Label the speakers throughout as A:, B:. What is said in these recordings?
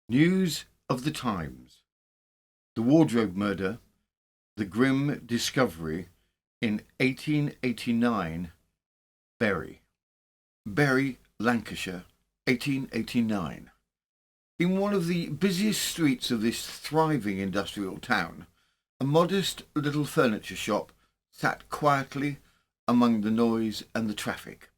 A: News of the times. The wardrobe murder, the grim discovery in 1889, Bury. Bury, Lancashire, 1889. In one of the busiest streets of this thriving industrial town, a modest little furniture shop sat quietly among the noise and the traffic.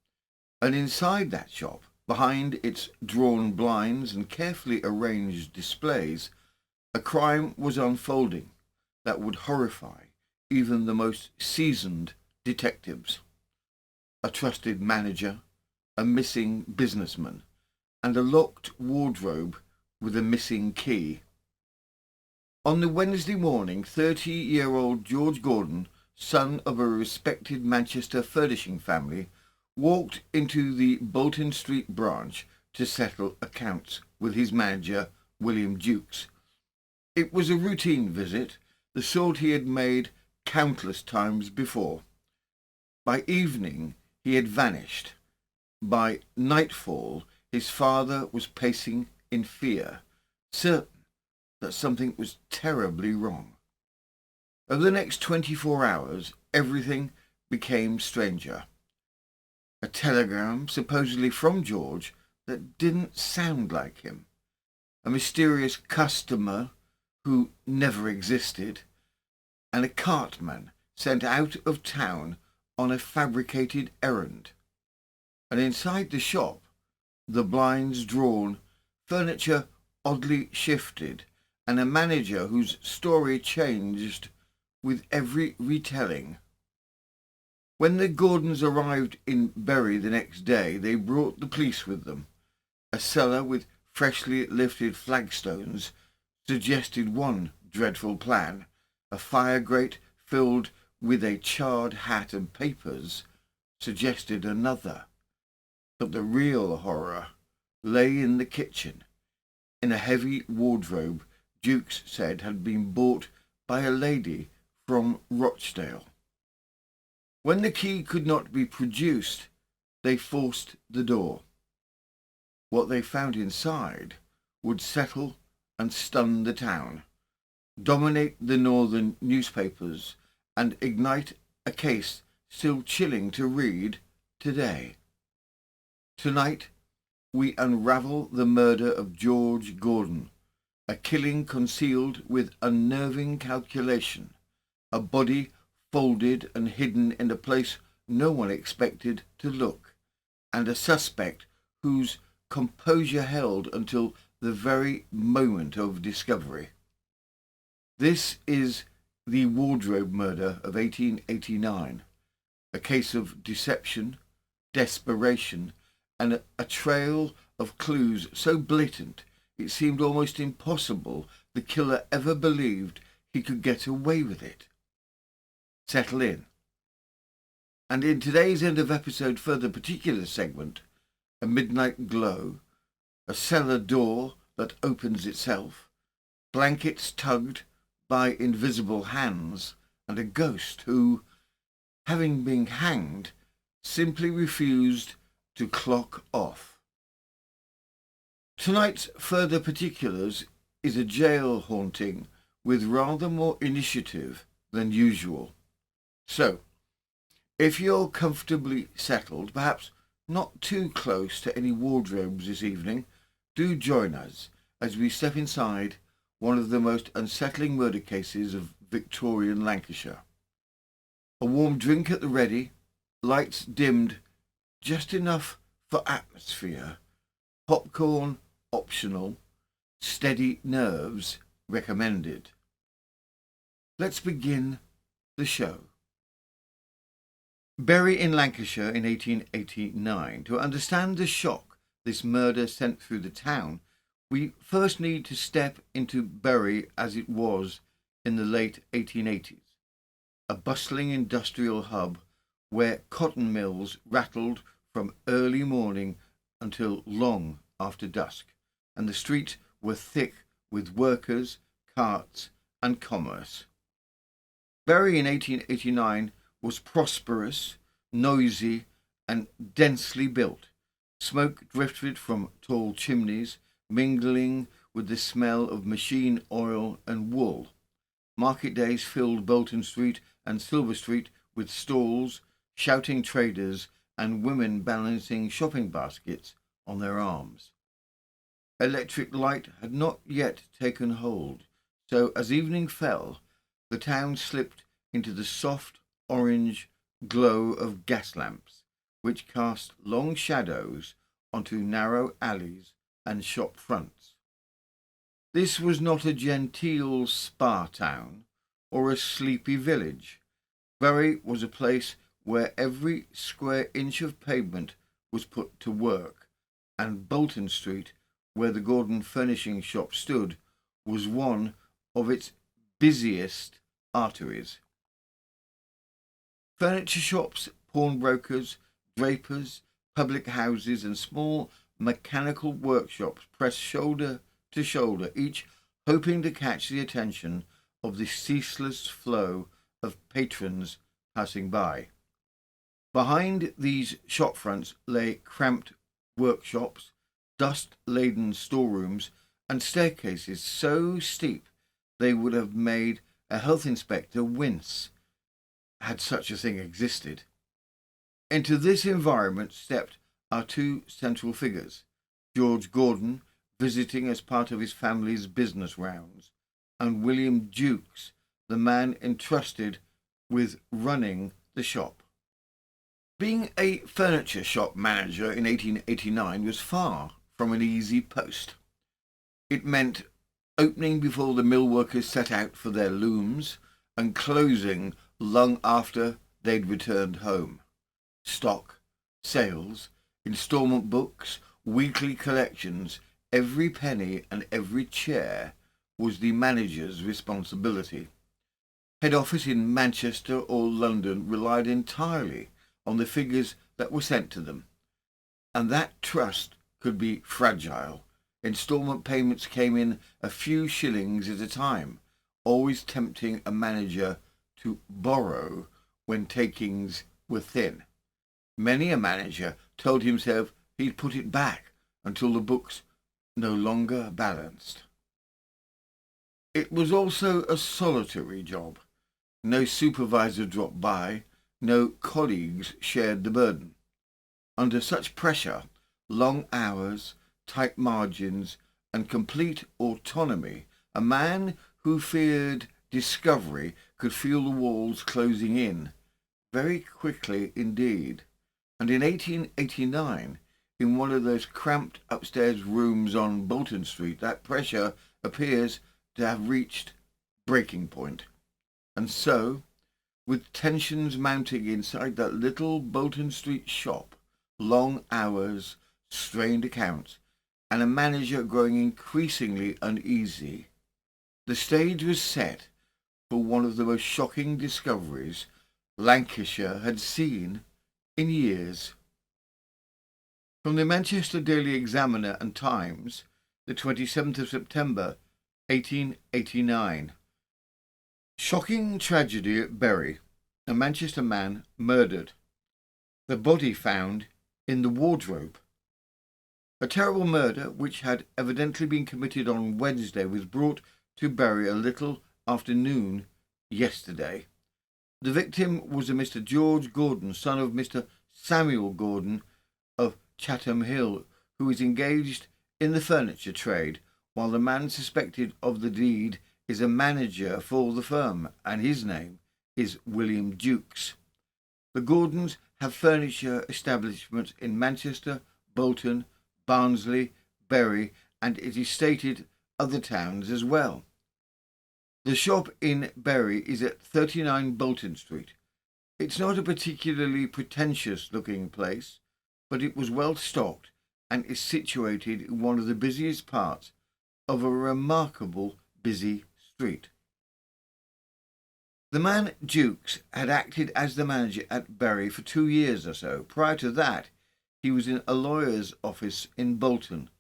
A: And inside that shop, behind its drawn blinds and carefully arranged displays, a crime was unfolding that would horrify even the most seasoned detectives. A trusted manager, a missing businessman, and a locked wardrobe with a missing key. On the Wednesday morning, 30-year-old George Gordon, son of a respected Manchester furnishing family, walked into the Bolton Street branch to settle accounts with his manager, William Jukes. It was a routine visit, the sort he had made countless times before. By evening, he had vanished. By nightfall, his father was pacing in fear, certain that something was terribly wrong. Over the next 24 hours, everything became stranger. A telegram, supposedly from George, that didn't sound like him. A mysterious customer who never existed. And a cartman sent out of town on a fabricated errand. And inside the shop, the blinds drawn, furniture oddly shifted, and a manager whose story changed with every retelling. When the Gordons arrived in Bury the next day, they brought the police with them. A cellar with freshly lifted flagstones suggested one dreadful plan. A fire grate filled with a charred hat and papers suggested another. But the real horror lay in the kitchen, in a heavy wardrobe Jukes said had been bought by a lady from Rochdale. When the key could not be produced, they forced the door. What they found inside would settle and stun the town, dominate the northern newspapers, and ignite a case still chilling to read today. Tonight, we unravel the murder of George Gordon, a killing concealed with unnerving calculation, a body folded and hidden in a place no one expected to look, and a suspect whose composure held until the very moment of discovery. This is the wardrobe murder of 1889, a case of deception, desperation, and a trail of clues so blatant it seemed almost impossible the killer ever believed he could get away with it. Settle in. And in today's end of episode further particular segment, a midnight glow, a cellar door that opens itself, blankets tugged by invisible hands, and a ghost who, having been hanged, simply refused to clock off. Tonight's further particulars is a jail haunting with rather more initiative than usual. So, if you're comfortably settled, perhaps not too close to any wardrobes this evening, do join us as we step inside one of the most unsettling murder cases of Victorian Lancashire. A warm drink at the ready, lights dimmed just enough for atmosphere, popcorn optional, steady nerves recommended. Let's begin the show. Bury in Lancashire in 1889. To understand the shock this murder sent through the town, we first need to step into Bury as it was in the late 1880s, a bustling industrial hub where cotton mills rattled from early morning until long after dusk, and the streets were thick with workers, carts, and commerce. Bury in 1889 was prosperous, noisy, and densely built. Smoke drifted from tall chimneys, mingling with the smell of machine oil and wool. Market days filled Bolton Street and Silver Street with stalls, shouting traders, and women balancing shopping baskets on their arms. Electric light had not yet taken hold, so as evening fell, the town slipped into the soft orange glow of gas lamps, which cast long shadows onto narrow alleys and shop fronts. This was not a genteel spa town or a sleepy village. Bury was a place where every square inch of pavement was put to work, and Bolton Street, where the Gordon furnishing shop stood, was one of its busiest arteries. Furniture shops, pawnbrokers, drapers, public houses, and small mechanical workshops pressed shoulder to shoulder, each hoping to catch the attention of the ceaseless flow of patrons passing by. Behind these shop fronts lay cramped workshops, dust-laden storerooms, and staircases so steep they would have made a health inspector wince, had such a thing existed. Into this environment stepped our two central figures, George Gordon, visiting as part of his family's business rounds, and William Jukes, the man entrusted with running the shop. Being a furniture shop manager in 1889 was far from an easy post. It meant opening before the mill workers set out for their looms and closing long after they'd returned home. Stock, sales, instalment books, weekly collections, every penny and every chair was the manager's responsibility. Head office in Manchester or London relied entirely on the figures that were sent to them, and that trust could be fragile. Instalment payments came in a few shillings at a time, always tempting a manager to borrow when takings were thin. Many a manager told himself he'd put it back until the books no longer balanced. It was also a solitary job. No supervisor dropped by, no colleagues shared the burden. Under such pressure, long hours, tight margins, and complete autonomy, a man who feared discovery could feel the walls closing in, very quickly indeed. And in 1889, in one of those cramped upstairs rooms on Bolton Street, that pressure appears to have reached breaking point. And so, with tensions mounting inside that little Bolton Street shop, long hours, strained accounts, and a manager growing increasingly uneasy, the stage was set for one of the most shocking discoveries Lancashire had seen in years. From the Manchester Daily Examiner and Times, the 27th of September, 1889. Shocking tragedy at Bury. A Manchester man murdered. The body found in the wardrobe. A terrible murder, which had evidently been committed on Wednesday, was brought to Bury a little after noon yesterday. The victim was a Mr. George Gordon, son of Mr. Samuel Gordon of Chatham Hill, who is engaged in the furniture trade, while the man suspected of the deed is a manager for the firm, and his name is William Jukes. The Gordons have furniture establishments in Manchester, Bolton, Barnsley, Bury, and it is stated other towns as well. The shop in Bury is at 39 Bolton Street. It's not a particularly pretentious-looking place, but it was well stocked and is situated in one of the busiest parts of a remarkable busy street. The man Jukes had acted as the manager at Bury for 2 years or so. Prior to that, he was in a lawyer's office in Bolton,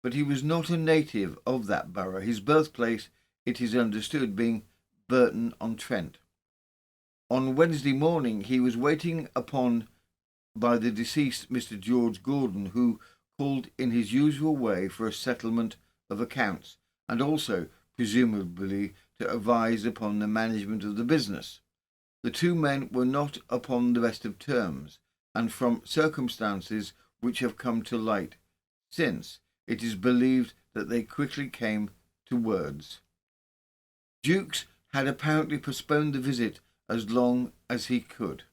A: but he was not a native of that borough, his birthplace, it is understood, being Burton-on-Trent. On Wednesday morning he was waiting upon by the deceased Mr. George Gordon, who called in his usual way for a settlement of accounts, and also, presumably, to advise upon the management of the business. The two men were not upon the best of terms, and from circumstances which have come to light since, it is believed that they quickly came to words. Jukes had apparently postponed the visit as long as he could.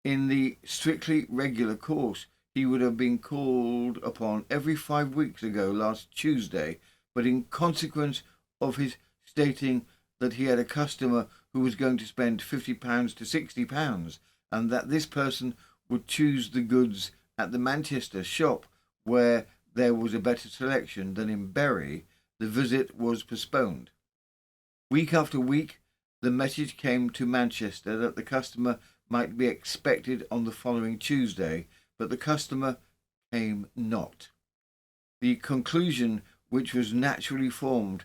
A: In the strictly regular course, he would have been called upon every 5 weeks ago last Tuesday, but in consequence of his stating that he had a customer who was going to spend £50 to £60, and that this person would choose the goods at the Manchester shop where there was a better selection than in Bury, the visit was postponed. Week after week, the message came to Manchester that the customer might be expected on the following Tuesday, but the customer came not. The conclusion which was naturally formed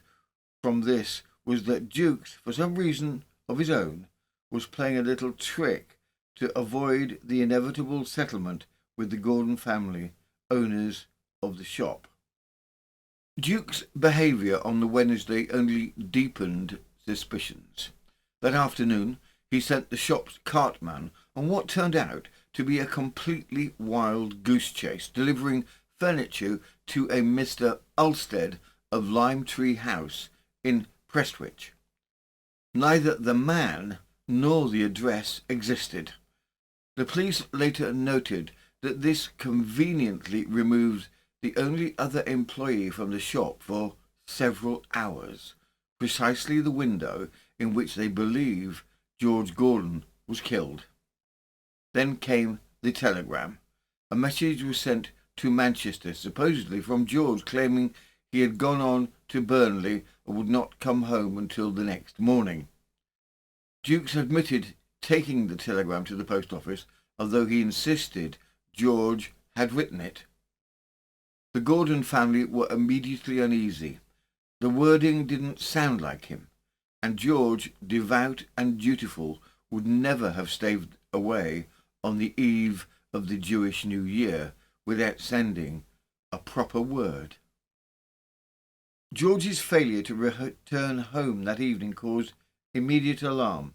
A: from this was that Jukes, for some reason of his own, was playing a little trick to avoid the inevitable settlement with the Gordon family, owners of the shop. Jukes' behaviour on the Wednesday only deepened suspicions. That afternoon he sent the shop's cartman on what turned out to be a completely wild goose chase, delivering furniture to a Mr. Ulsted of Lime Tree House in Prestwich. Neither the man nor the address existed. The police later noted that this conveniently removed the only other employee from the shop for several hours, precisely the window in which they believe George Gordon was killed. Then came the telegram. A message was sent to Manchester, supposedly from George, claiming he had gone on to Burnley and would not come home until the next morning. Jukes admitted taking the telegram to the post office, although he insisted George had written it. The Gordon family were immediately uneasy. The wording didn't sound like him, and George, devout and dutiful, would never have stayed away on the eve of the Jewish New Year without sending a proper word. George's failure to return home that evening caused immediate alarm.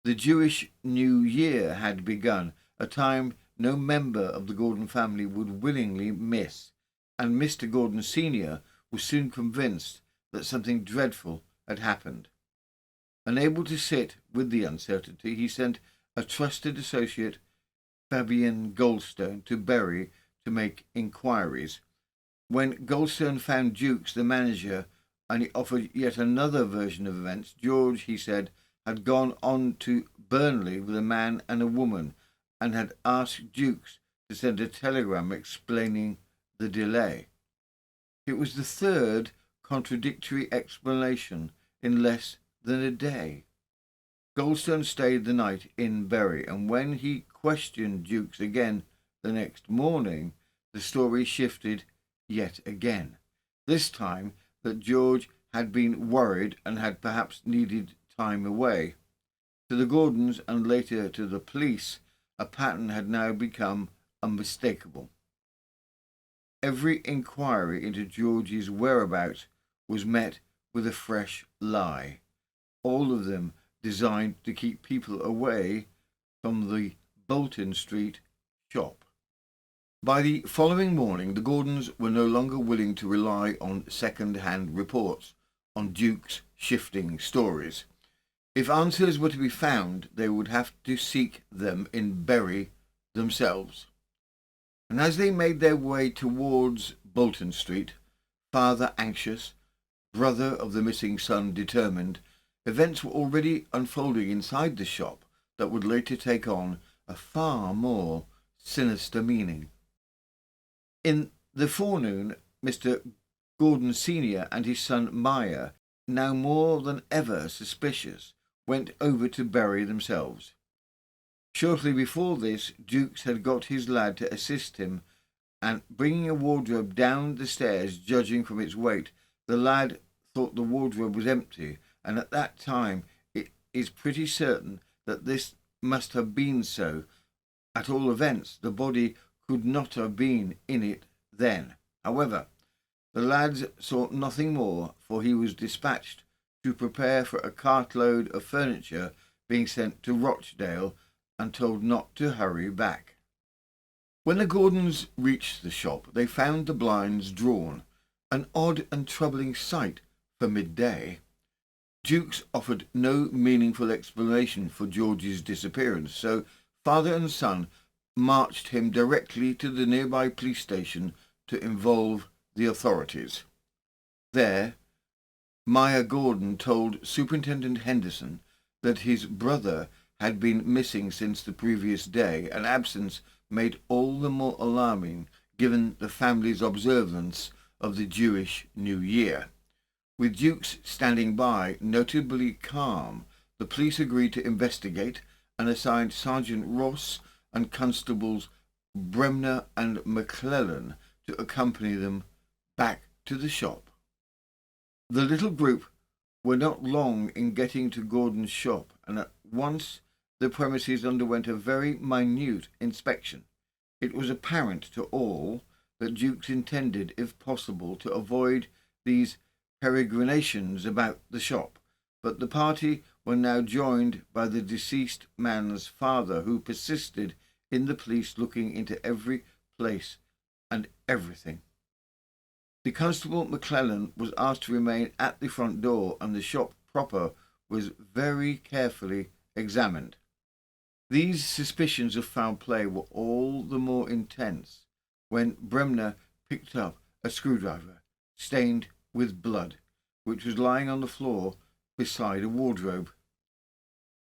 A: The Jewish New Year had begun, a time no member of the Gordon family would willingly miss, and Mr. Gordon Sr. was soon convinced that something dreadful had happened. Unable to sit with the uncertainty, he sent a trusted associate, Fabian Goldstone, to Bury to make inquiries. When Goldstone found Jukes, the manager, and he offered yet another version of events, George, he said, had gone on to Burnley with a man and a woman, and had asked Jukes to send a telegram explaining the delay. It was the third contradictory explanation in less than a day. Goldstone stayed the night in Bury, and when he questioned Jukes again the next morning, the story shifted yet again. This time that George had been worried and had perhaps needed time away. To the Gordons and later to the police, a pattern had now become unmistakable. Every inquiry into George's whereabouts was met with a fresh lie, all of them designed to keep people away from the Bolton Street shop. By the following morning, the Gordons were no longer willing to rely on second-hand reports on Jukes' shifting stories. If answers were to be found, they would have to seek them in Bury themselves. And as they made their way towards Bolton Street, father anxious, brother of the missing son determined, events were already unfolding inside the shop that would later take on a far more sinister meaning. In the forenoon, Mr. Gordon Sr. and his son Meyer, now more than ever suspicious, went over to Bury themselves. Shortly before this, Jukes had got his lad to assist him, and bringing a wardrobe down the stairs, judging from its weight, the lad thought the wardrobe was empty, and at that time it is pretty certain that this must have been so. At all events, the body could not have been in it then. However, The lads saw nothing more, for he was dispatched to prepare for a cartload of furniture being sent to Rochdale and told not to hurry back. When the Gordons reached the shop, they found the blinds drawn, an odd and troubling sight for midday. Jukes offered no meaningful explanation for George's disappearance, so father and son marched him directly to the nearby police station to involve the authorities. There, Maya Gordon told Superintendent Henderson that his brother had been missing since the previous day, an absence made all the more alarming given the family's observance of the Jewish New Year. With Jukes standing by, notably calm, the police agreed to investigate and assigned Sergeant Ross and Constables Bremner and McClellan to accompany them back to the shop. The little group were not long in getting to Gordon's shop, and at once the premises underwent a very minute inspection. It was apparent to all that Jukes intended, if possible, to avoid these peregrinations about the shop, but the party were now joined by the deceased man's father, who persisted in the police looking into every place and everything. The Constable McClellan was asked to remain at the front door, and the shop proper was very carefully examined. These suspicions of foul play were all the more intense when Bremner picked up a screwdriver stained with blood, which was lying on the floor beside a wardrobe.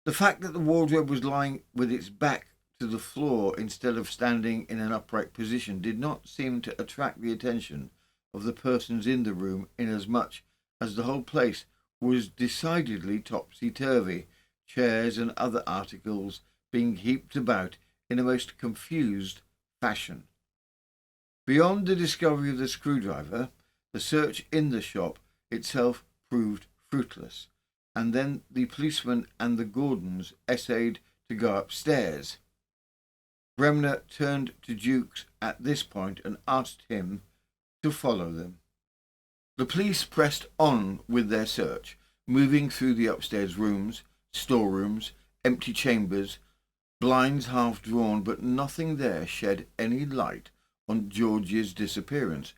A: The fact that the wardrobe was lying with its back to the floor instead of standing in an upright position did not seem to attract the attention of the persons in the room, inasmuch as the whole place was decidedly topsy-turvy, chairs and other articles being heaped about in a most confused fashion. Beyond the discovery of the screwdriver, the search in the shop itself proved fruitless, and then the policeman and the Gordons essayed to go upstairs. Bremner turned to Jukes at this point and asked him to follow them. The police pressed on with their search, moving through the upstairs rooms, storerooms, empty chambers, blinds half drawn, but nothing there shed any light on George's disappearance.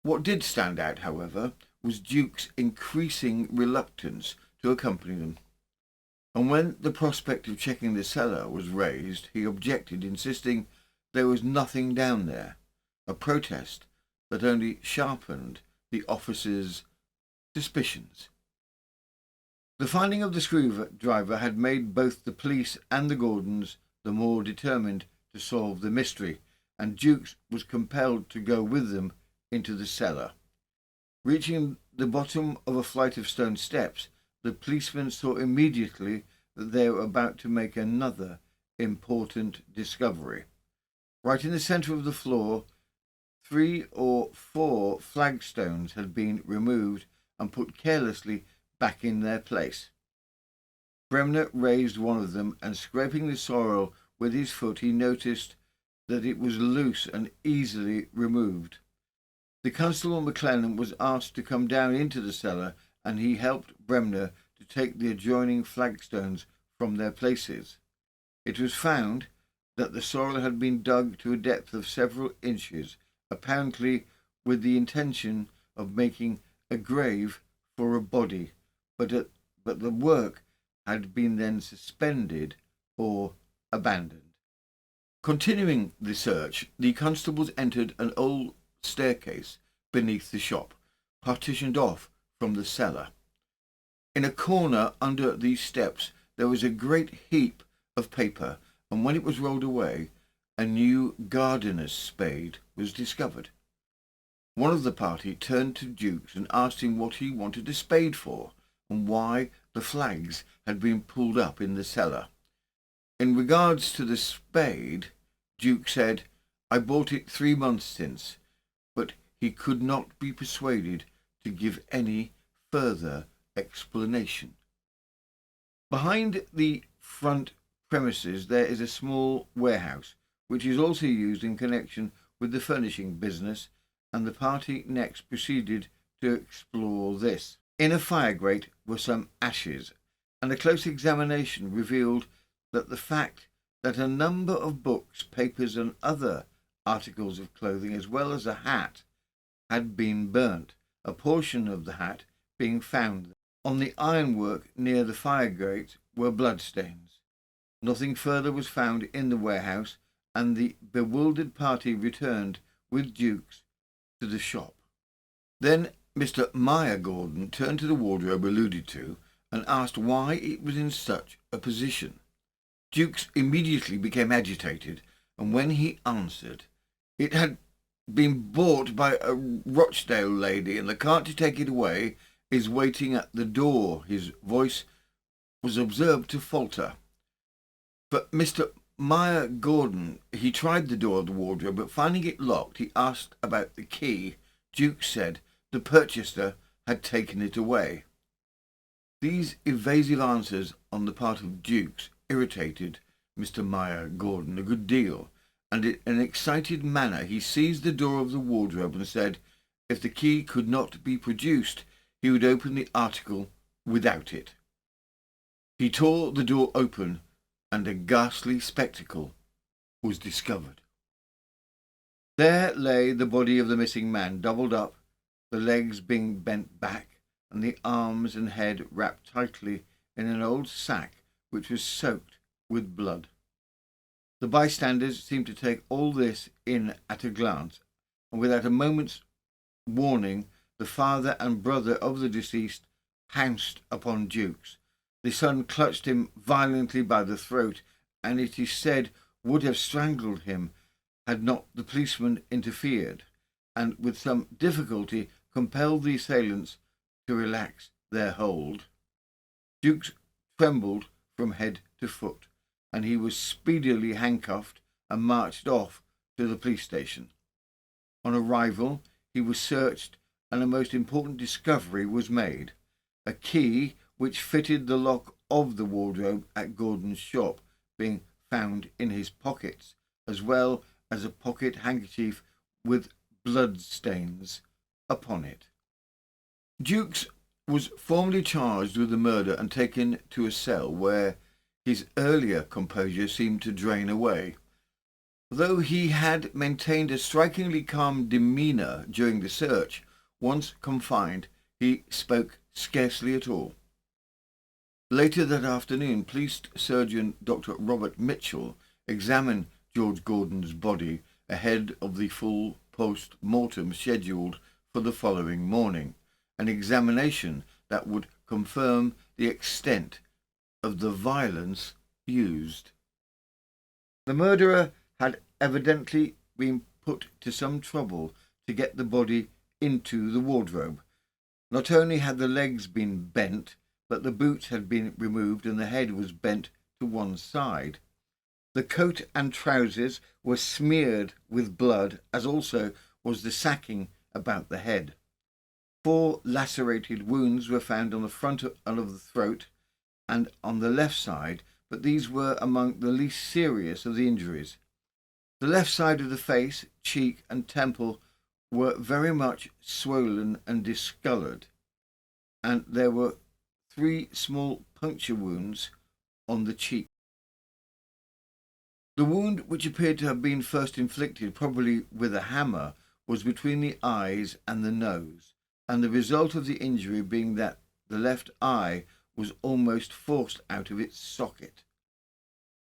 A: What did stand out, however, was Jukes' increasing reluctance to accompany them, and when the prospect of checking the cellar was raised, he objected, insisting there was nothing down there, a protest that only sharpened the officer's suspicions. The finding of the screwdriver had made both the police and the Gordons the more determined to solve the mystery, and Jukes was compelled to go with them into the cellar. Reaching the bottom of a flight of stone steps, the policemen saw immediately that they were about to make another important discovery. Right in the centre of the floor, 3 or 4 flagstones had been removed and put carelessly back in their place. Bremner raised one of them, and scraping the soil with his foot, he noticed that it was loose and easily removed. The Constable McClellan was asked to come down into the cellar, and he helped Bremner to take the adjoining flagstones from their places. It was found that the soil had been dug to a depth of several inches, apparently with the intention of making a grave for a body, but the work had been then suspended or abandoned. Continuing the search, the constables entered an old staircase beneath the shop, partitioned off from the cellar. In a corner under these steps there was a great heap of paper, and when it was rolled away, a new gardener's spade was discovered. One of the party turned to Jukes and asked him what he wanted a spade for, and why the flags had been pulled up in the cellar. In regards to the spade, Jukes said, "I bought it 3 months since," but he could not be persuaded to give any further explanation. Behind the front premises there is a small warehouse, which is also used in connection with the furnishing business, and the party next proceeded to explore this. In a fire grate were some ashes, and a close examination revealed that the fact that a number of books, papers, and other articles of clothing, as well as a hat, had been burnt, a portion of the hat being found. On the ironwork near the fire grate were bloodstains. Nothing further was found in the warehouse, and the bewildered party returned with Jukes to the shop. Then Mr. Meyer Gordon turned to the wardrobe alluded to and asked why it was in such a position. Jukes immediately became agitated, and when he answered, "It had been bought by a Rochdale lady, and the cart to take it away is waiting at the door," his voice was observed to falter. But Mr. Meyer Gordon, he tried the door of the wardrobe, but finding it locked, he asked about the key. Jukes said the purchaser had taken it away. These evasive answers on the part of Jukes irritated Mr. Meyer Gordon a good deal, and in an excited manner he seized the door of the wardrobe and said if the key could not be produced, he would open the article without it. He tore the door open, and a ghastly spectacle was discovered. There lay the body of the missing man, doubled up, the legs being bent back, and the arms and head wrapped tightly in an old sack which was soaked with blood. The bystanders seemed to take all this in at a glance, and without a moment's warning, the father and brother of the deceased pounced upon Jukes. The son clutched him violently by the throat, and it is said would have strangled him had not the policeman interfered, and with some difficulty compelled the assailants to relax their hold. Jukes trembled from head to foot, and he was speedily handcuffed and marched off to the police station. On arrival, he was searched, and a most important discovery was made. A key which fitted the lock of the wardrobe at Gordon's shop being found in his pockets, as well as a pocket handkerchief with blood stains upon it. Jukes was formally charged with the murder and taken to a cell where his earlier composure seemed to drain away. Though he had maintained a strikingly calm demeanour during the search, once confined, he spoke scarcely at all. Later that afternoon, police surgeon Dr. Robert Mitchell examined George Gordon's body ahead of the full post-mortem scheduled for the following morning, an examination that would confirm the extent of the violence used. The murderer had evidently been put to some trouble to get the body into the wardrobe. Not only had the legs been bent, but the boots had been removed and the head was bent to one side. The coat and trousers were smeared with blood, as also was the sacking about the head. 4 lacerated wounds were found on the front of the throat and on the left side, but these were among the least serious of the injuries. The left side of the face, cheek, and temple were very much swollen and discoloured, and there were 3 small puncture wounds on the cheek. The wound, which appeared to have been first inflicted, probably with a hammer, was between the eyes and the nose, and the result of the injury being that the left eye was almost forced out of its socket.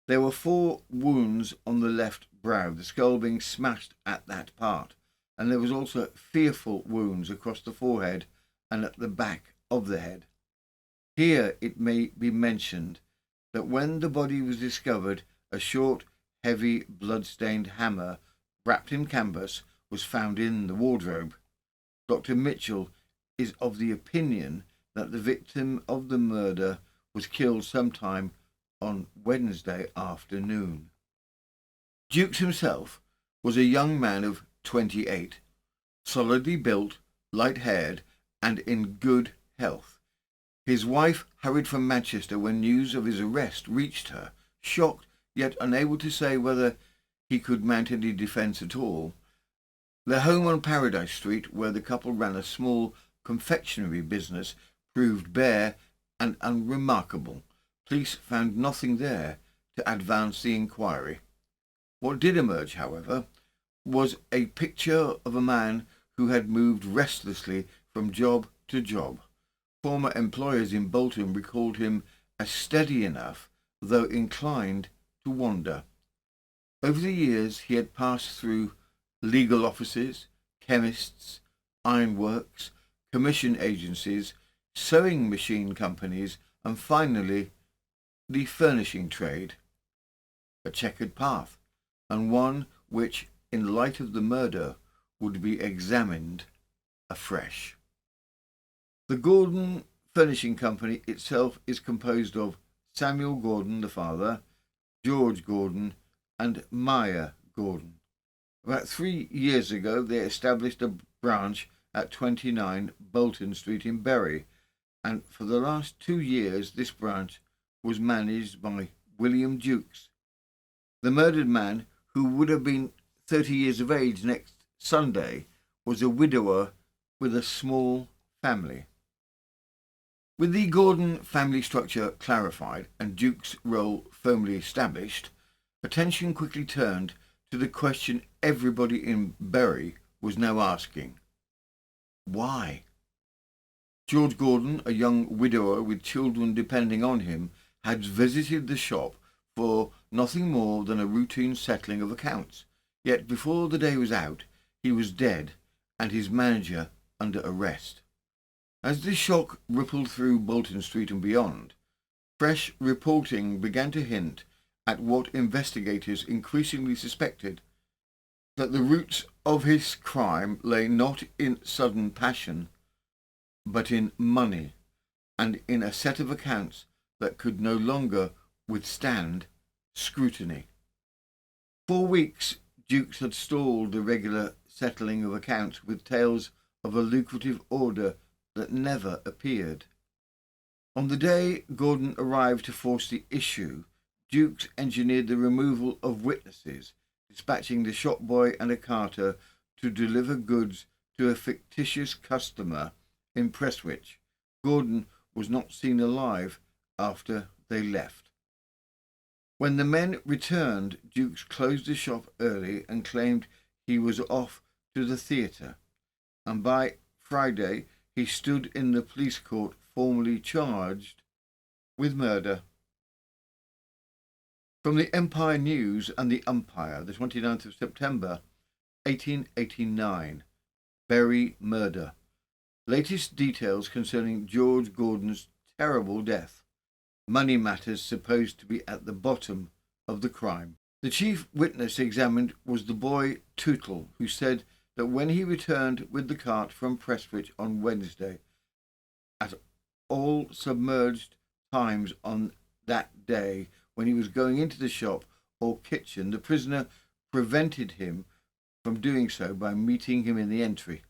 A: There were 4 wounds on the left brow, the skull being smashed at that part, and there was also fearful wounds across the forehead and at the back of the head. Here it may be mentioned that when the body was discovered, a short, heavy, blood-stained hammer wrapped in canvas was found in the wardrobe. Dr. Mitchell is of the opinion that the victim of the murder was killed sometime on Wednesday afternoon. Jukes himself was a young man of 28, solidly built, light-haired, and in good health. His wife hurried from Manchester when news of his arrest reached her, shocked yet unable to say whether he could mount any defence at all. Their home on Paradise Street, where the couple ran a small confectionery business, proved bare and unremarkable. Police found nothing there to advance the inquiry. What did emerge, however, was a picture of a man who had moved restlessly from job to job. Former employers in Bolton recalled him as steady enough, though inclined to wander. Over the years he had passed through legal offices, chemists, ironworks, commission agencies, sewing machine companies, and finally the furnishing trade. A checkered path, and one which, in light of the murder, would be examined afresh. The Gordon Furnishing Company itself is composed of Samuel Gordon, the father, George Gordon, and Maya Gordon. About 3 years ago, they established a branch at 29 Bolton Street in Bury, and for the last 2 years this branch was managed by William Jukes. The murdered man, who would have been 30 years of age next Sunday, was a widower with a small family. With the Gordon family structure clarified and Jukes' role firmly established, attention quickly turned to the question everybody in Bury was now asking. Why? George Gordon, a young widower with children depending on him, had visited the shop for nothing more than a routine settling of accounts. Yet before the day was out, he was dead and his manager under arrest. As this shock rippled through Bolton Street and beyond, fresh reporting began to hint at what investigators increasingly suspected, that the roots of his crime lay not in sudden passion, but in money, and in a set of accounts that could no longer withstand scrutiny. For weeks, Jukes had stalled the regular settling of accounts with tales of a lucrative order that never appeared. On the day Gordon arrived to force the issue, Jukes engineered the removal of witnesses, dispatching the shop boy and a carter to deliver goods to a fictitious customer in Prestwich. Gordon was not seen alive after they left. When the men returned, Jukes closed the shop early and claimed he was off to the theatre, and by Friday he stood in the police court formally charged with murder. From the Empire News and the Umpire, the 29th of September, 1889, Bury murder. Latest details concerning George Gordon's terrible death. Money matters supposed to be at the bottom of the crime. The chief witness examined was the boy Tootle, who said that when he returned with the cart from Prestwich on Wednesday, at all submerged times on that day, when he was going into the shop or kitchen, the prisoner prevented him from doing so by meeting him in the entry.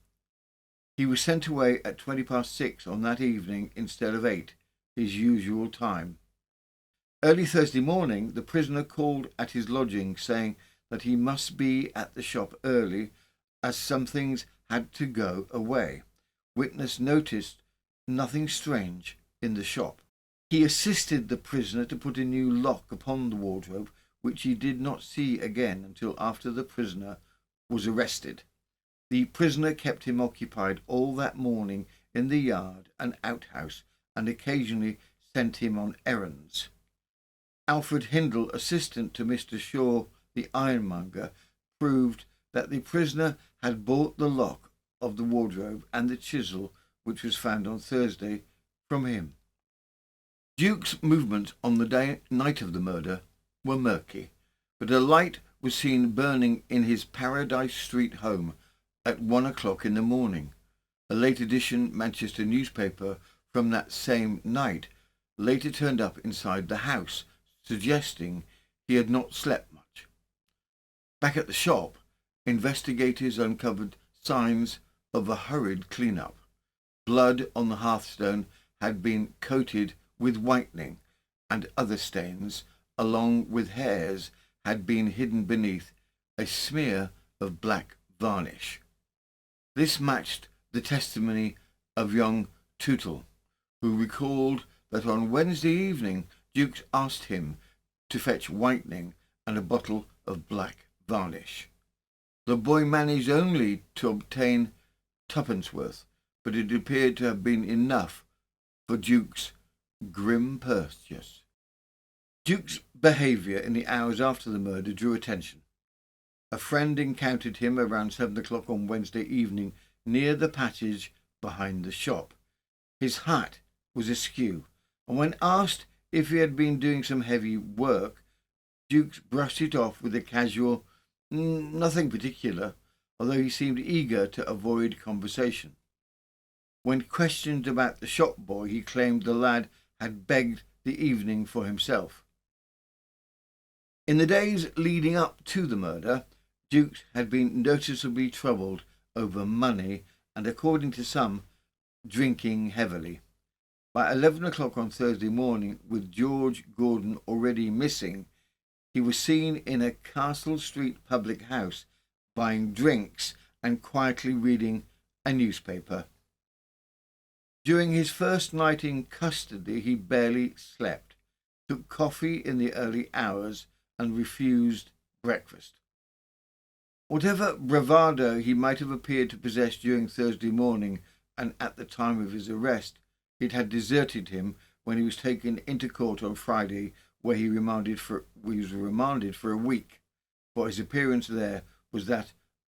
A: He was sent away at 6:20 on that evening instead of 8, his usual time. Early Thursday morning, the prisoner called at his lodging, saying that he must be at the shop early, as some things had to go away. Witness noticed nothing strange in the shop. He assisted the prisoner to put a new lock upon the wardrobe, which he did not see again until after the prisoner was arrested. The prisoner kept him occupied all that morning in the yard and outhouse, and occasionally sent him on errands. Alfred Hindle, assistant to Mr. Shaw, the ironmonger, proved that the prisoner had bought the lock of the wardrobe and the chisel, which was found on Thursday, from him. Jukes' movements on the night of the murder were murky, but a light was seen burning in his Paradise Street home at 1 o'clock in the morning. A late edition Manchester newspaper from that same night later turned up inside the house, suggesting he had not slept much. Back at the shop, investigators uncovered signs of a hurried clean-up. Blood on the hearthstone had been coated with whitening, and other stains, along with hairs, had been hidden beneath a smear of black varnish. This matched the testimony of young Tootle, who recalled that on Wednesday evening Jukes asked him to fetch whitening and a bottle of black varnish. The boy managed only to obtain twopence worth, but it appeared to have been enough for Jukes' grim purchase. Jukes' behaviour in the hours after the murder drew attention. A friend encountered him around 7 o'clock on Wednesday evening near the passage behind the shop. His hat was askew, and when asked if he had been doing some heavy work, Jukes brushed it off with a casual, nothing particular, although he seemed eager to avoid conversation. When questioned about the shop boy, he claimed the lad had begged the evening for himself. In the days leading up to the murder, Jukes had been noticeably troubled over money and, according to some, drinking heavily. By 11 o'clock on Thursday morning, with George Gordon already missing, he was seen in a Castle Street public house, buying drinks and quietly reading a newspaper. During his first night in custody, he barely slept, took coffee in the early hours, and refused breakfast. Whatever bravado he might have appeared to possess during Thursday morning and at the time of his arrest, it had deserted him when he was taken into court on Friday, where he was remanded for a week, for his appearance there was that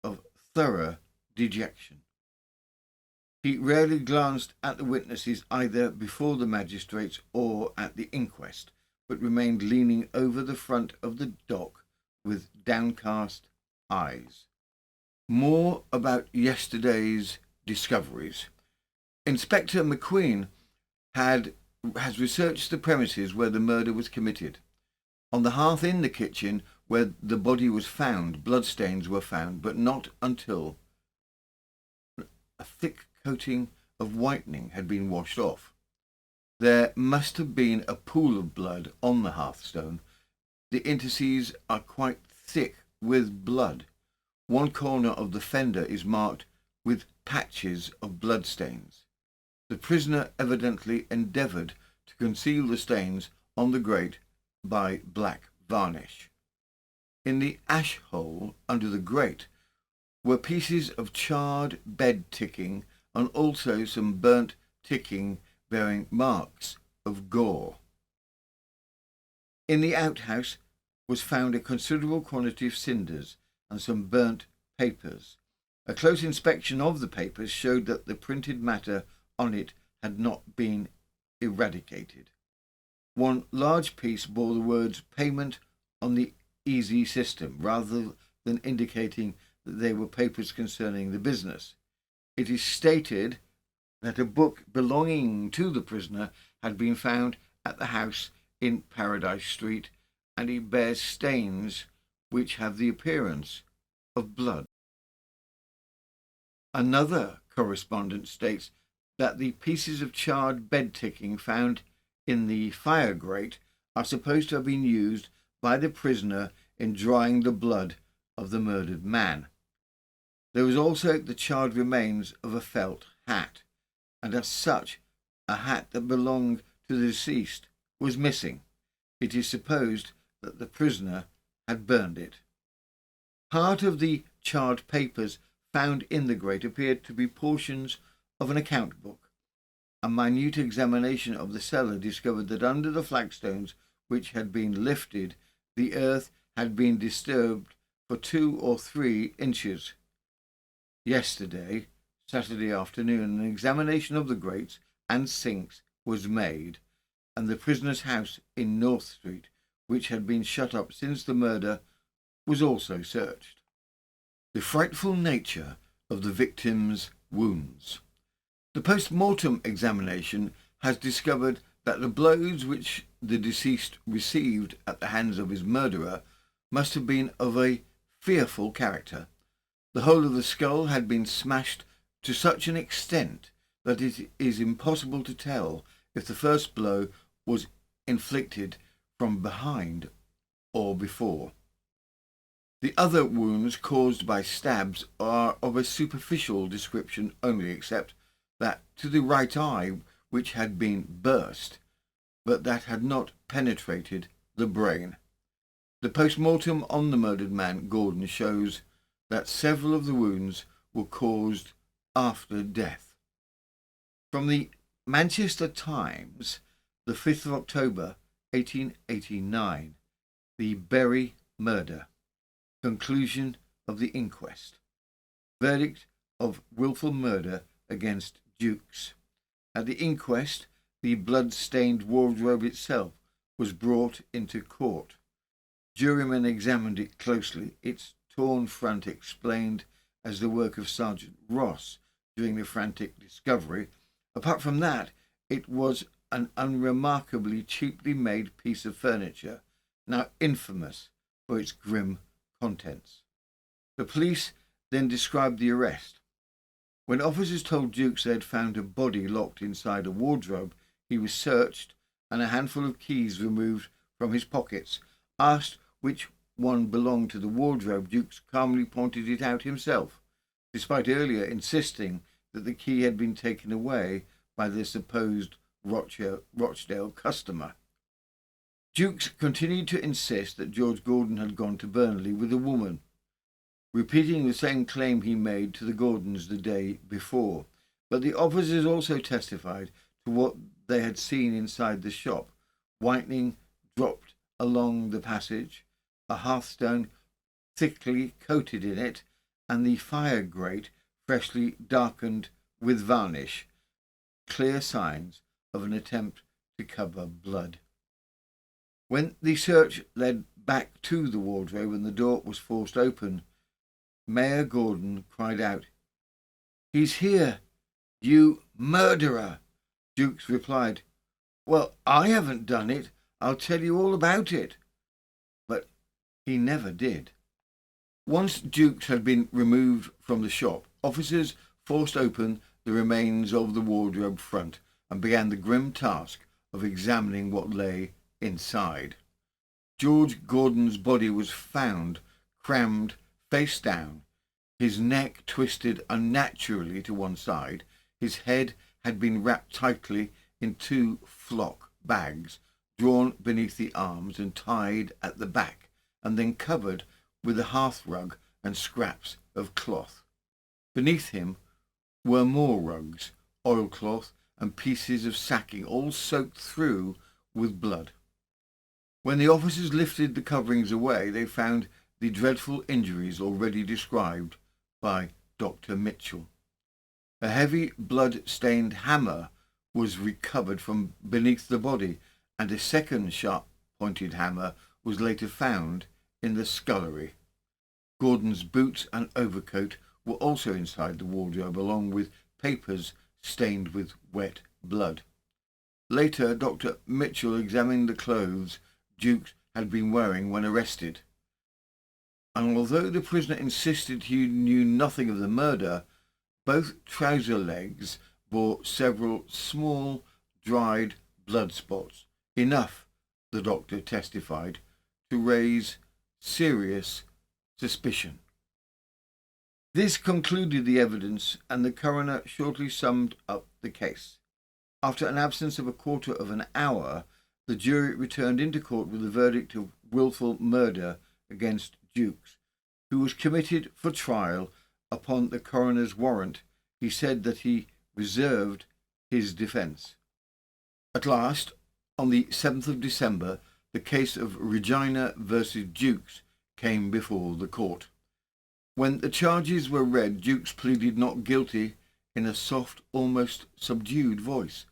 A: of thorough dejection. He rarely glanced at the witnesses either before the magistrates or at the inquest, but remained leaning over the front of the dock with downcast eyes. More about yesterday's discoveries. Inspector McQueen has researched the premises where the murder was committed. On the hearth in the kitchen where the body was found, bloodstains were found, but not until a thick coating of whitening had been washed off. There must have been a pool of blood on the hearthstone. The indices are quite thick with blood. One corner of the fender is marked with patches of bloodstains. The prisoner evidently endeavoured to conceal the stains on the grate by black varnish. In the ash hole under the grate were pieces of charred bed ticking and also some burnt ticking bearing marks of gore. In the outhouse was found a considerable quantity of cinders and some burnt papers. A close inspection of the papers showed that the printed matter on it had not been eradicated. One large piece bore the words "payment on the easy system," rather than indicating that they were papers concerning the business. It is stated that a book belonging to the prisoner had been found at the house in Paradise Street, and it bears stains which have the appearance of blood. Another correspondent states that the pieces of charred bed ticking found in the fire grate are supposed to have been used by the prisoner in drying the blood of the murdered man. There was also the charred remains of a felt hat, and as such, a hat that belonged to the deceased was missing. It is supposed that the prisoner had burned it. Part of the charred papers found in the grate appeared to be portions of an account book. A minute examination of the cellar discovered that under the flagstones which had been lifted, the earth had been disturbed for 2 or 3 inches. Yesterday, Saturday afternoon, an examination of the grates and sinks was made, and the prisoner's house in North Street, which had been shut up since the murder, was also searched. The frightful nature of the victim's wounds. The post-mortem examination has discovered that the blows which the deceased received at the hands of his murderer must have been of a fearful character. The whole of the skull had been smashed to such an extent that it is impossible to tell if the first blow was inflicted from behind or before. The other wounds caused by stabs are of a superficial description only, except that to the right eye, which had been burst, but that had not penetrated the brain. The post-mortem on the murdered man, Gordon, shows that several of the wounds were caused after death. From the Manchester Times, the 5th of October, 1889, the Bury murder. Conclusion of the inquest. Verdict of wilful murder against Jukes. At the inquest, the blood-stained wardrobe itself was brought into court. Jurymen examined it closely, its torn front explained as the work of Sergeant Ross during the frantic discovery. Apart from that, it was an unremarkably cheaply made piece of furniture, now infamous for its grim contents. The police then described the arrest. When officers told Jukes they had found a body locked inside a wardrobe, he was searched and a handful of keys removed from his pockets. Asked which one belonged to the wardrobe, Jukes calmly pointed it out himself, despite earlier insisting that the key had been taken away by the supposed Rochdale customer. Jukes continued to insist that George Gordon had gone to Burnley with a woman, repeating the same claim he made to the Gordons the day before. But the officers also testified to what they had seen inside the shop: whitening dropped along the passage, a hearthstone thickly coated in it, and the fire grate freshly darkened with varnish, clear signs of an attempt to cover blood. When the search led back to the wardrobe and the door was forced open, Mayor Gordon cried out, "He's here, you murderer!" Jukes replied, "Well, I haven't done it. I'll tell you all about it." But he never did. Once Jukes had been removed from the shop, officers forced open the remains of the wardrobe front and began the grim task of examining what lay inside. George Gordon's body was found crammed face down, his neck twisted unnaturally to one side. His head had been wrapped tightly in two flock bags, drawn beneath the arms and tied at the back, and then covered with a hearth rug and scraps of cloth. Beneath him were more rugs, oilcloth, and pieces of sacking, all soaked through with blood. When the officers lifted the coverings away, they found the dreadful injuries already described by Dr. Mitchell. A heavy blood-stained hammer was recovered from beneath the body, and a second sharp-pointed hammer was later found in the scullery. Gordon's boots and overcoat were also inside the wardrobe, along with papers stained with wet blood. Later, Dr. Mitchell examined the clothes Jukes had been wearing when arrested, and although the prisoner insisted he knew nothing of the murder, both trouser legs bore several small, dried blood spots, enough, the doctor testified, to raise serious suspicion. This concluded the evidence, and the coroner shortly summed up the case. After an absence of a quarter of an hour, the jury returned into court with a verdict of wilful murder against Jukes, who was committed for trial upon the coroner's warrant. He said that he reserved his defence. At last, on the 7th of December, the case of Regina versus Jukes came before the court. When the charges were read, Jukes pleaded not guilty in a soft, almost subdued voice,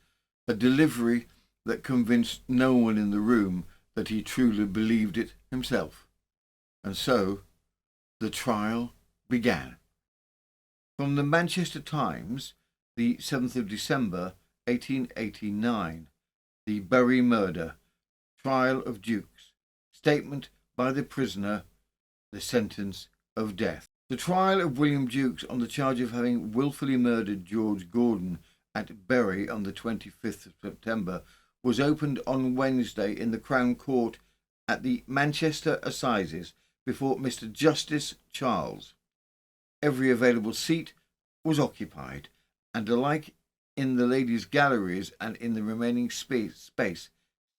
A: a delivery that convinced no one in the room that he truly believed it himself. And so the trial began. From the Manchester Times, the 7th of December, 1889, the Bury murder, trial of Jukes, statement by the prisoner, the sentence of death. The trial of William Jukes on the charge of having wilfully murdered George Gordon at Bury on the 25th of September was opened on Wednesday in the Crown Court at the Manchester Assizes before Mr. Justice Charles. Every available seat was occupied, and alike in the ladies' galleries and in the remaining space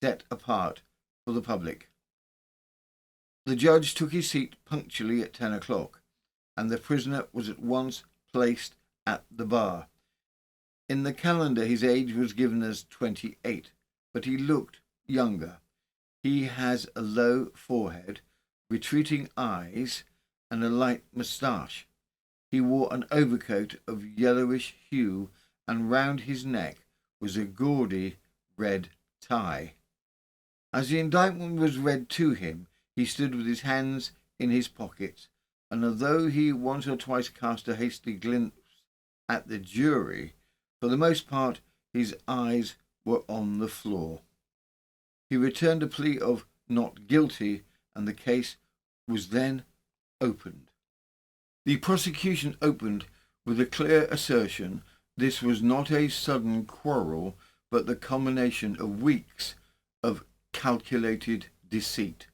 A: set apart for the public. The judge took his seat punctually at 10 o'clock, and the prisoner was at once placed at the bar. In the calendar his age was given as 28, but he looked younger. He has a low forehead, retreating eyes, and a light moustache. He wore an overcoat of yellowish hue, and round his neck was a gaudy red tie. As the indictment was read to him, he stood with his hands in his pockets, and although he once or twice cast a hasty glimpse at the jury, for the most part his eyes were on the floor. He returned a plea of not guilty, and the case was then opened. The prosecution opened with a clear assertion this was not a sudden quarrel, but the culmination of weeks of calculated deceit.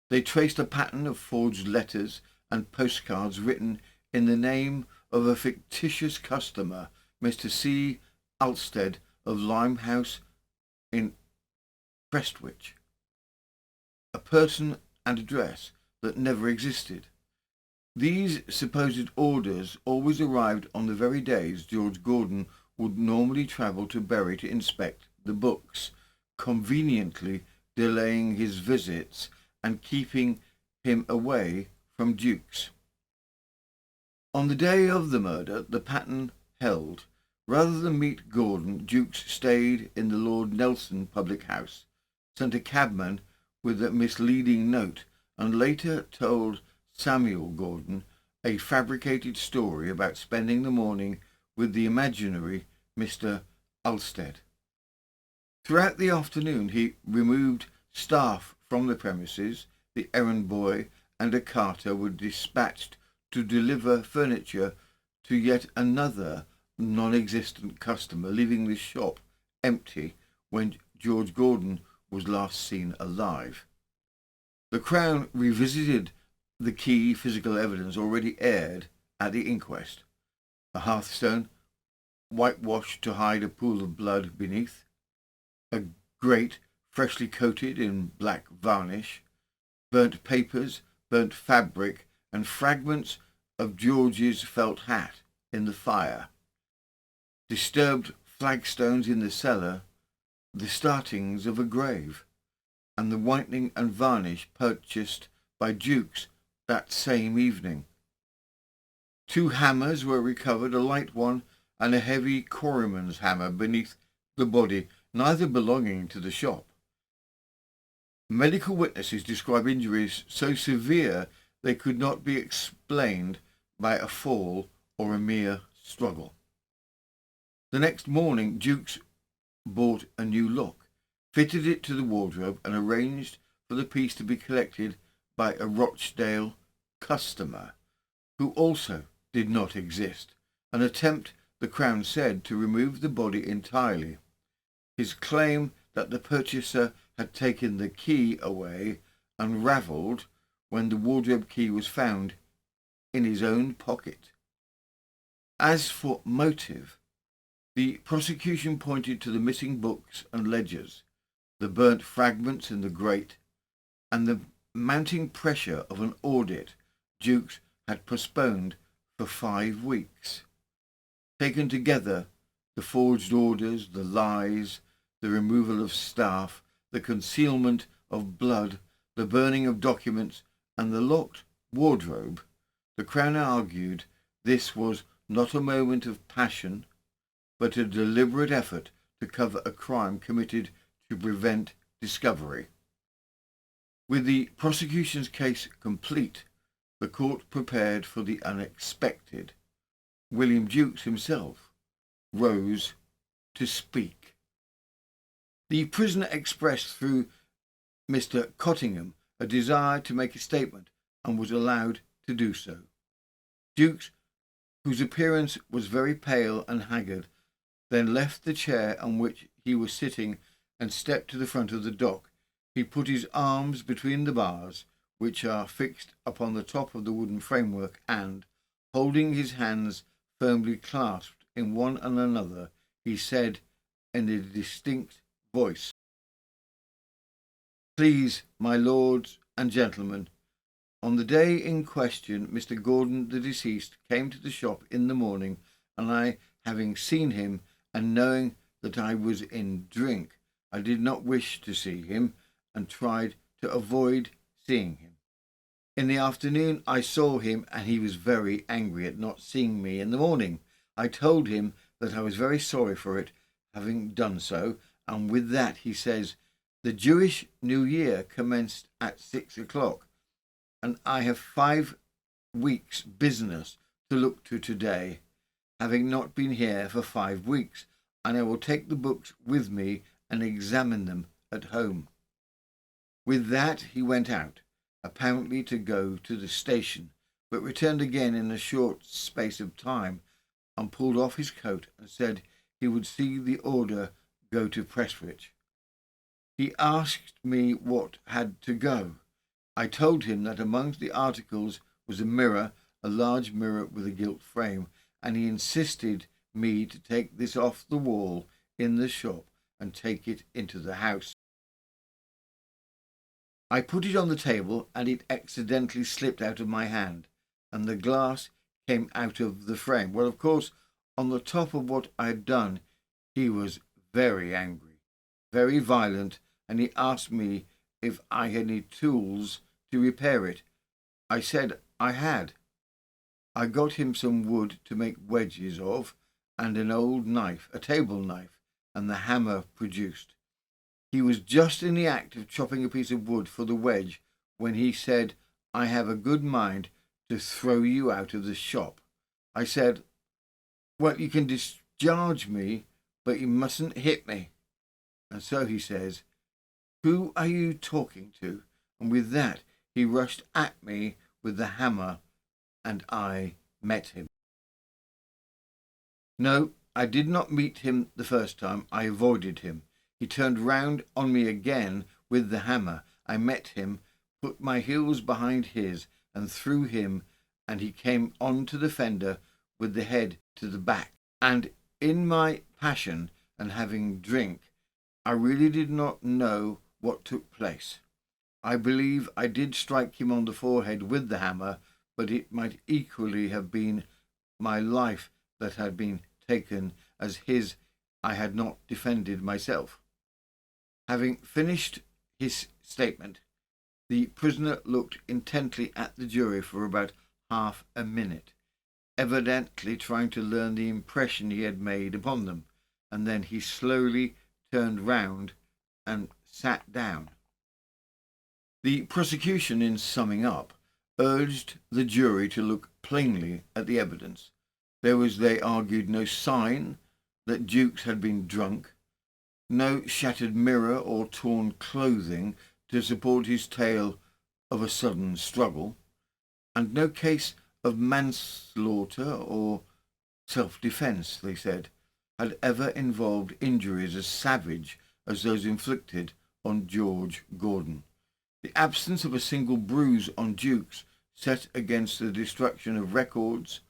A: They traced a pattern of forged letters and postcards written in the name of a fictitious customer, Mr. C. Alstead of Limehouse in Prestwich, a person and address that never existed. These supposed orders always arrived on the very days George Gordon would normally travel to Bury to inspect the books, conveniently delaying his visits and keeping him away from Jukes. On the day of the murder, the pattern held. Rather than meet Gordon, Jukes stayed in the Lord Nelson public house, sent a cabman with a misleading note, and later told Samuel Gordon a fabricated story about spending the morning with the imaginary Mr. Alstead. Throughout the afternoon he removed staff from the premises. The errand boy and a carter were dispatched to deliver furniture to yet another non-existent customer, leaving the shop empty when George Gordon was last seen alive. The Crown revisited the key physical evidence already aired at the inquest: a hearthstone, whitewashed to hide a pool of blood beneath, a grate freshly coated in black varnish, burnt papers, burnt fabric, and fragments of George's felt hat in the fire, disturbed flagstones in the cellar, the startings of a grave, and the whitening and varnish purchased by Jukes that same evening. 2 hammers were recovered, a light one and a heavy quarryman's hammer beneath the body, neither belonging to the shop. Medical witnesses describe injuries so severe they could not be explained by a fall or a mere struggle. The next morning Jukes bought a new lock, fitted it to the wardrobe, and arranged for the piece to be collected by a Rochdale customer, who also did not exist, an attempt, the Crown said, to remove the body entirely. His claim that the purchaser had taken the key away unravelled when the wardrobe key was found in his own pocket. As for motive, the prosecution pointed to the missing books and ledgers, the burnt fragments in the grate, and the mounting pressure of an audit Jukes had postponed for 5 weeks. Taken together, the forged orders, the lies, the removal of staff, the concealment of blood, the burning of documents, and the locked wardrobe, the Crown argued this was not a moment of passion, but a deliberate effort to cover a crime committed to prevent discovery. With the prosecution's case complete, the court prepared for the unexpected. William Jukes himself rose to speak. The prisoner expressed through Mr. Cottingham a desire to make a statement and was allowed to do so. Jukes, whose appearance was very pale and haggard, then left the chair on which he was sitting and stepped to the front of the dock. He put his arms between the bars which are fixed upon the top of the wooden framework, and, holding his hands firmly clasped in one and another, he said in a distinct voice, "Please, my lords and gentlemen, on the day in question, Mr. Gordon, the deceased, came to the shop in the morning, and I, having seen him, and knowing that I was in drink, I did not wish to see him, and tried to avoid seeing him. In the afternoon I saw him, and he was very angry at not seeing me in the morning. I told him that I was very sorry for it, having done so, and with that he says, 'The Jewish New Year commenced at 6 o'clock, and I have 5 weeks' business to look to today, having not been here for 5 weeks, and I will take the books with me and examine them at home.' With that he went out, apparently to go to the station, but returned again in a short space of time, and pulled off his coat and said he would see the order go to Prestwich. He asked me what had to go. I told him that amongst the articles was a mirror, a large mirror with a gilt frame, and he insisted me to take this off the wall in the shop and take it into the house. I put it on the table, and it accidentally slipped out of my hand, and the glass came out of the frame. Well, of course, on the top of what I had done, he was very angry, very violent, and he asked me if I had any tools to repair it. I said I had. I got him some wood to make wedges of, and an old knife, a table knife, and the hammer produced. He was just in the act of chopping a piece of wood for the wedge when he said, 'I have a good mind to throw you out of the shop.' I said, 'Well, you can discharge me, but you mustn't hit me.' And so he says, 'Who are you talking to?' And with that he rushed at me with the hammer, and I met him. No, I did not meet him the first time. I avoided him. He turned round on me again with the hammer. I met him, put my heels behind his, and threw him, and he came on to the fender with the head to the back. And in my passion and having drink, I really did not know what took place. I believe I did strike him on the forehead with the hammer, but it might equally have been my life that had been taken as his. I had not defended myself. Having finished his statement, the prisoner looked intently at the jury for about half a minute, evidently trying to learn the impression he had made upon them, and then he slowly turned round and sat down. The prosecution, in summing up, urged the jury to look plainly at the evidence. There was, they argued, no sign that Jukes had been drunk, no shattered mirror or torn clothing to support his tale of a sudden struggle, and no case of manslaughter or self-defence, they said, had ever involved injuries as savage as those inflicted on George Gordon. The absence of a single bruise on Jukes, set against the destruction of records,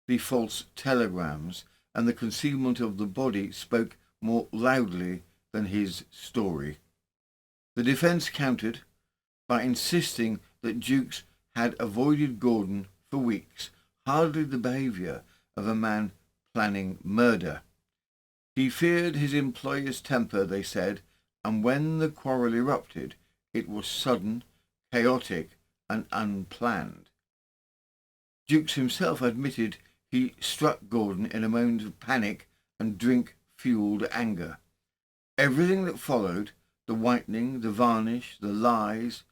A: the false telegrams, and the concealment of the body, spoke more loudly than his story. The defence countered by insisting that Jukes had avoided Gordon for weeks, hardly the behaviour of a man planning murder. He feared his employer's temper, they said, and when the quarrel erupted, it was sudden, chaotic, and unplanned. Jukes himself admitted he struck Gordon in a moment of panic and drink-fuelled anger. Everything that followed, the whitening, the varnish, the lies,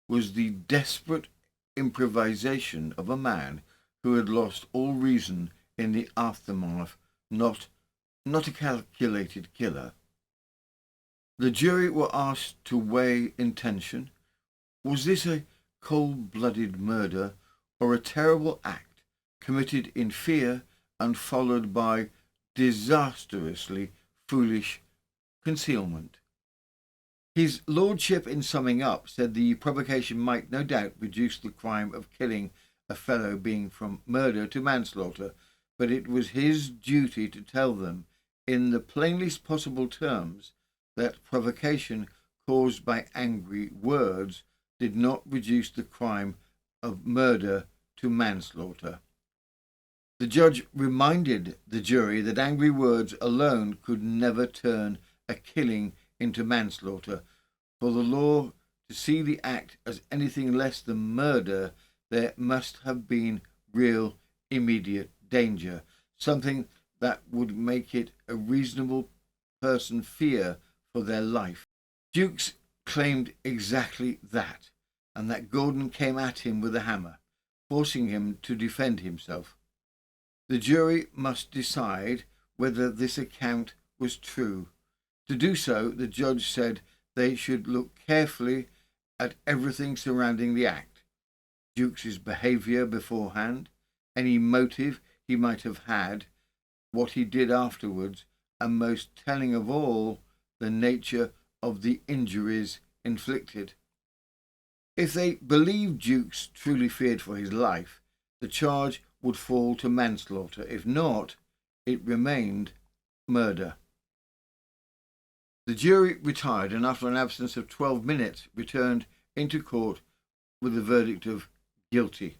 A: was the desperate improvisation of a man who had lost all reason in the aftermath, not a calculated killer. The jury were asked to weigh intention. Was this a cold-blooded murder or a terrible act committed in fear and followed by disastrously foolish concealment? His lordship, in summing up, said the provocation might no doubt reduce the crime of killing a fellow being from murder to manslaughter, but it was his duty to tell them, in the plainest possible terms, that provocation caused by angry words did not reduce the crime of murder to manslaughter. The judge reminded the jury that angry words alone could never turn a killing into manslaughter. For the law to see the act as anything less than murder, there must have been real immediate danger, something that would make it a reasonable person fear for their life. Jukes claimed exactly that, and that Gordon came at him with a hammer, forcing him to defend himself. The jury must decide whether this account was true. To do so, the judge said they should look carefully at everything surrounding the act: Jukes's behaviour beforehand, any motive he might have had, what he did afterwards, and most telling of all, the nature of the injuries inflicted. If they believed Jukes truly feared for his life, the charge would fall to manslaughter. If not, it remained murder. The jury retired, and after an absence of 12 minutes returned into court with a verdict of guilty.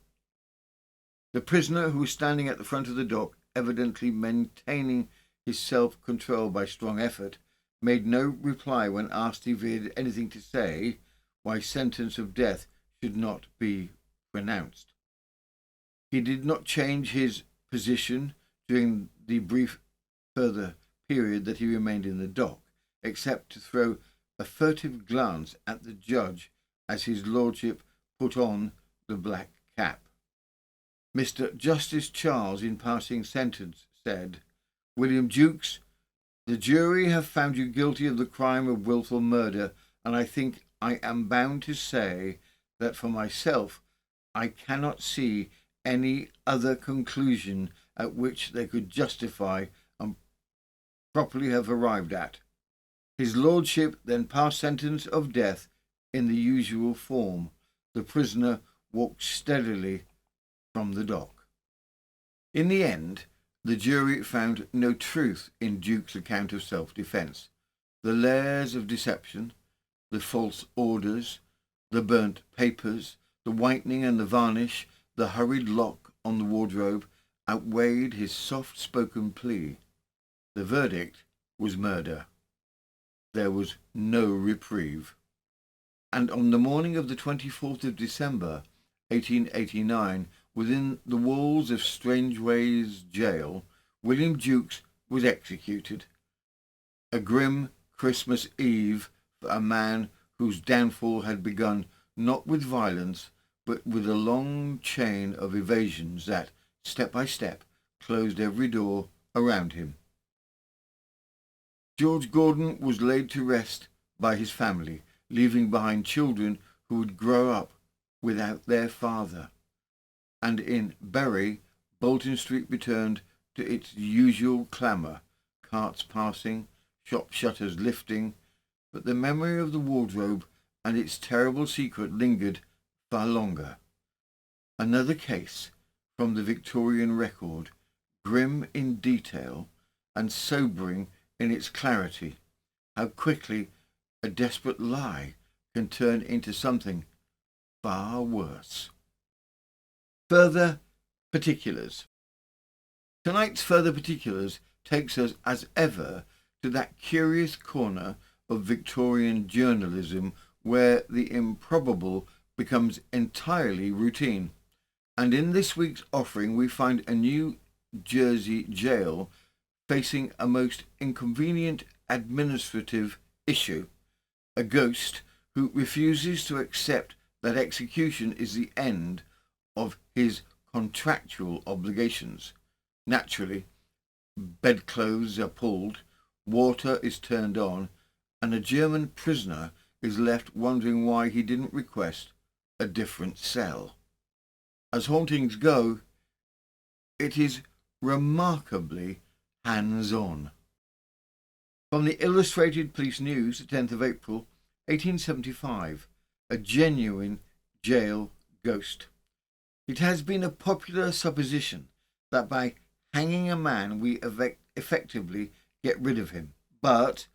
A: The prisoner, who was standing at the front of the dock, evidently maintaining his self-control by strong effort, made no reply when asked if he had anything to say why sentence of death should not be pronounced. He did not change his position during the brief further period that he remained in the dock, except to throw a furtive glance at the judge as his lordship put on the black cap. Mr. Justice Charles, in passing sentence, said, "William Jukes, the jury have found you guilty of the crime of wilful murder, and I think I am bound to say that for myself I cannot see any other conclusion at which they could justify and properly have arrived at." His lordship then passed sentence of death in the usual form. The prisoner walked steadily from the dock. In the end, the jury found no truth in Jukes' account of self-defence. The layers of deception, the false orders, the burnt papers, the whitening and the varnish, the hurried lock on the wardrobe outweighed his soft-spoken plea. The verdict was murder. There was no reprieve. And on the morning of the 24th of December, 1889, within the walls of Strangeways Jail, William Jukes was executed. A grim Christmas Eve for a man whose downfall had begun not with violence, but with a long chain of evasions that, step by step, closed every door around him. George Gordon was laid to rest by his family, leaving behind children who would grow up without their father. And in Bury, Bolton Street returned to its usual clamour, carts passing, shop shutters lifting, but the memory of the wardrobe and its terrible secret lingered far longer. Another case from the Victorian record, grim in detail and sobering in its clarity. How quickly a desperate lie can turn into something far worse. Further particulars. Tonight's further particulars takes us, as ever, to that curious corner of Victorian journalism where the improbable becomes entirely routine. And in this week's offering we find a New Jersey jail facing a most inconvenient administrative issue. A ghost who refuses to accept that execution is the end of his contractual obligations. Naturally, bedclothes are pulled, water is turned on, and a German prisoner is left wondering why he didn't request a different cell. As hauntings go, it is remarkably hands-on. From the Illustrated Police News, 10th of April, 1875, a genuine jail ghost. It has been a popular supposition that by hanging a man we effectively get rid of him. But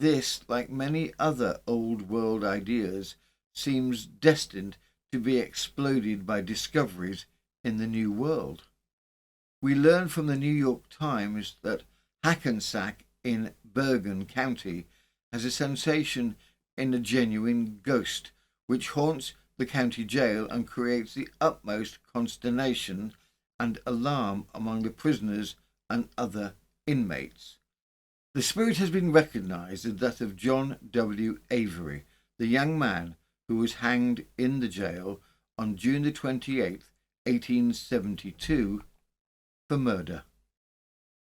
A: this, like many other old world ideas, seems destined to be exploded by discoveries in the New World. We learn from the New York Times that Hackensack in Bergen County has a sensation in a genuine ghost, which haunts the county jail and creates the utmost consternation and alarm among the prisoners and other inmates. The spirit has been recognised as that of John W. Avery, the young man who was hanged in the jail on June the 28th, 1872, for murder.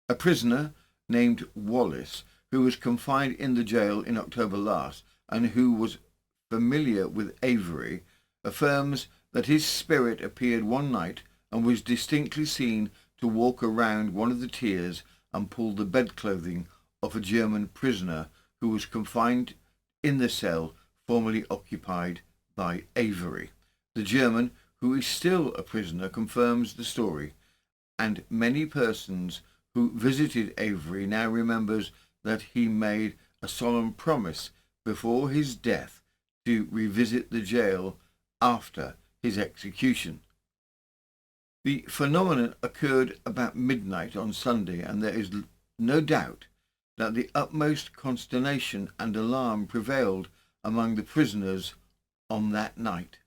A: A prisoner named Wallace, who was confined in the jail in October last and who was familiar with Avery, affirms that his spirit appeared one night and was distinctly seen to walk around one of the tiers and pull the bedclothing of a German prisoner who was confined in the cell formerly occupied by Avery. The German, who is still a prisoner, confirms the story, and many persons who visited Avery now remembers that he made a solemn promise before his death to revisit the jail after his execution. The phenomenon occurred about midnight on Sunday, and there is no doubt that the utmost consternation and alarm prevailed among the prisoners on that night.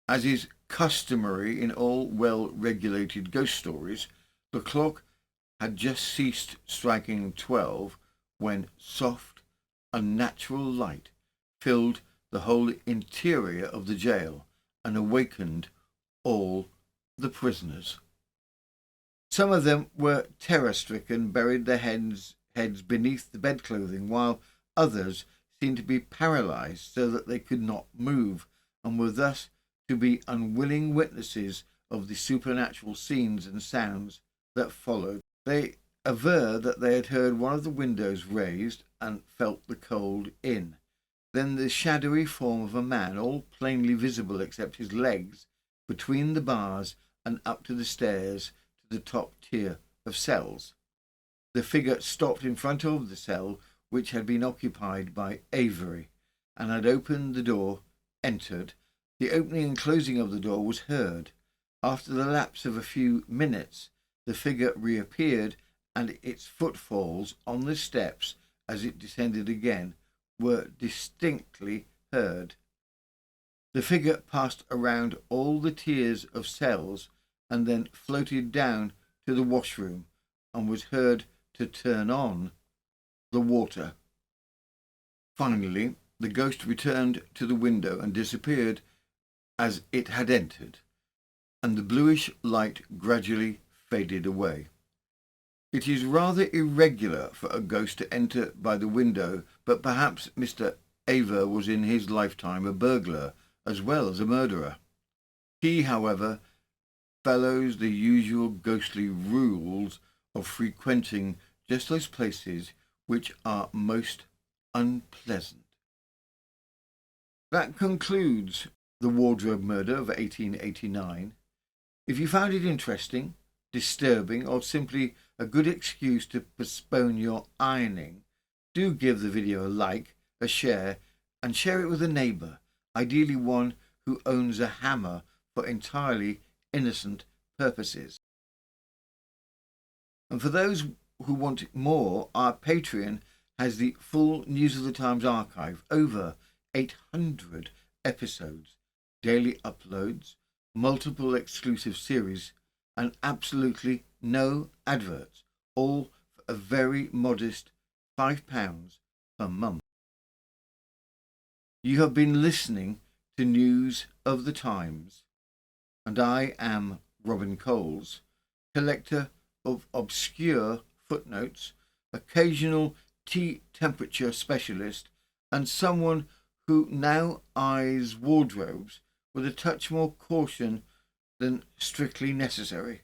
A: As is customary in all well-regulated ghost stories, the clock had just ceased striking 12 when soft, unnatural light filled the whole interior of the jail and awakened all the prisoners. Some of them were terror-stricken, buried their heads beneath the bedclothing, while others seemed to be paralysed so that they could not move, and were thus to be unwilling witnesses of the supernatural scenes and sounds that followed. They aver that they had heard one of the windows raised and felt the cold in. Then the shadowy form of a man, all plainly visible except his legs, between the bars and up to the stairs to the top tier of cells. The figure stopped in front of the cell which had been occupied by Avery, and had opened the door, entered. The opening and closing of the door was heard. After the lapse of a few minutes, the figure reappeared, and its footfalls on the steps as it descended again were distinctly heard. The figure passed around all the tiers of cells and then floated down to the washroom and was heard to turn on the water. Finally, the ghost returned to the window and disappeared as it had entered, and the bluish light gradually faded away. It is rather irregular for a ghost to enter by the window, but perhaps Mr. Aver was in his lifetime a burglar as well as a murderer. He, however, follows the usual ghostly rules of frequenting just those places which are most unpleasant. That concludes the wardrobe murder of 1889. If you found it interesting, disturbing, or simply a good excuse to postpone your ironing, do give the video a like, a share, and share it with a neighbour, ideally one who owns a hammer for entirely innocent purposes. And for those who want more, our Patreon has the full News of the Times archive, over 800 episodes, daily uploads, multiple exclusive series, and absolutely no adverts, all for a very modest £5 per month. You have been listening to News of the Times, and I am Robin Coles, collector of obscure footnotes, occasional tea temperature specialist, and someone who now eyes wardrobes with a touch more caution than strictly necessary.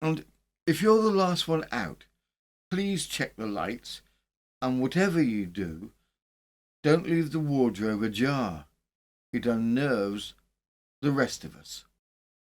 A: And if you're the last one out, please check the lights, and whatever you do, Don't leave the wardrobe ajar. It unnerves the rest of us.